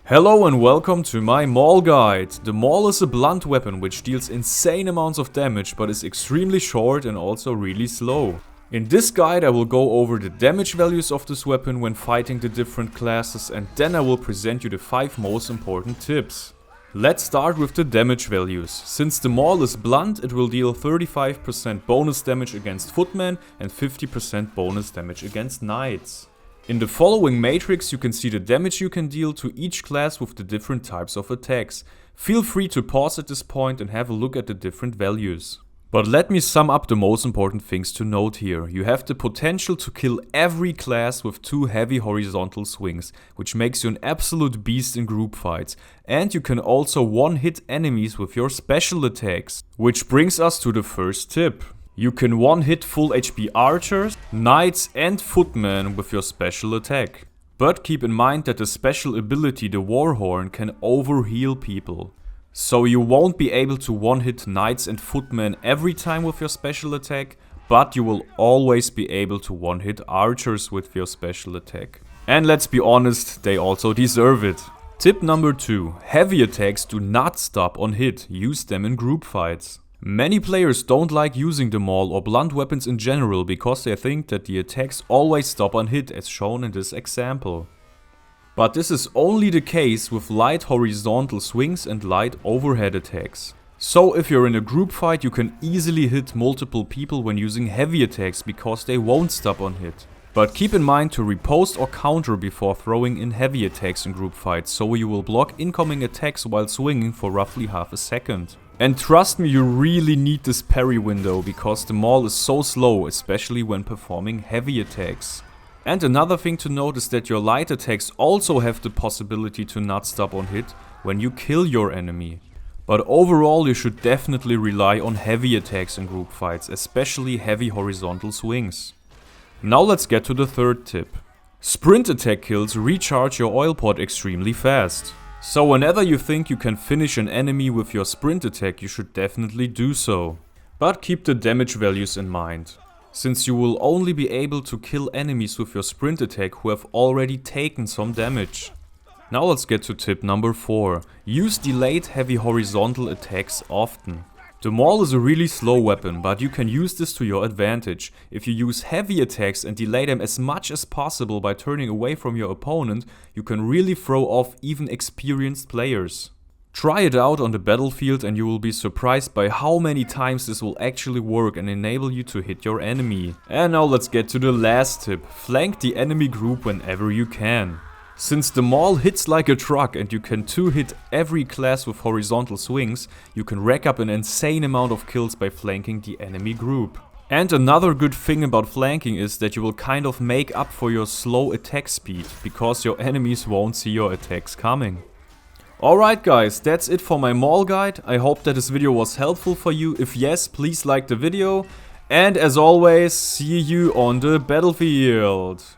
Hello and welcome to my Maul guide. The Maul is a blunt weapon which deals insane amounts of damage but is extremely short and also really slow. In this guide I will go over the damage values of this weapon when fighting the different classes, and then I will present you the 5 most important tips. Let's start with the damage values. Since the Maul is blunt, it will deal 35% bonus damage against footmen and 50% bonus damage against knights. In the following matrix you can see the damage you can deal to each class with the different types of attacks. Feel free to pause at this point and have a look at the different values. But let me sum up the most important things to note here. You have the potential to kill every class with 2 heavy horizontal swings, which makes you an absolute beast in group fights. And you can also one-hit enemies with your special attacks. Which brings us to the first tip. You can one-hit full HP archers, knights and footmen with your special attack. But keep in mind that the special ability, the Warhorn, can overheal people. So you won't be able to one-hit knights and footmen every time with your special attack, but you will always be able to one-hit archers with your special attack. And let's be honest, they also deserve it. Tip number 2. Heavy attacks do not stop on hit, use them in group fights. Many players don't like using the Maul or blunt weapons in general because they think that the attacks always stop on hit, as shown in this example. But this is only the case with light horizontal swings and light overhead attacks. So if you're in a group fight you can easily hit multiple people when using heavy attacks because they won't stop on hit. But keep in mind to riposte or counter before throwing in heavy attacks in group fights, so you will block incoming attacks while swinging for roughly half a second. And trust me, you really need this parry window because the Maul is so slow, especially when performing heavy attacks. And another thing to note is that your light attacks also have the possibility to not stop on hit when you kill your enemy. But overall you should definitely rely on heavy attacks in group fights, especially heavy horizontal swings. Now let's get to the third tip. Sprint attack kills recharge your oil pot extremely fast. So whenever you think you can finish an enemy with your sprint attack, you should definitely do so. But keep the damage values in mind, since you will only be able to kill enemies with your sprint attack who have already taken some damage. Now let's get to tip number 4. Use delayed heavy horizontal attacks often. The Maul is a really slow weapon, but you can use this to your advantage. If you use heavy attacks and delay them as much as possible by turning away from your opponent, you can really throw off even experienced players. Try it out on the battlefield and you will be surprised by how many times this will actually work and enable you to hit your enemy. And now let's get to the last tip. Flank the enemy group whenever you can. Since the Maul hits like a truck and you can 2-hit every class with horizontal swings, you can rack up an insane amount of kills by flanking the enemy group. And another good thing about flanking is that you will kind of make up for your slow attack speed, because your enemies won't see your attacks coming. Alright guys, that's it for my Maul guide. I hope that this video was helpful for you. If yes, please like the video. And as always, see you on the battlefield.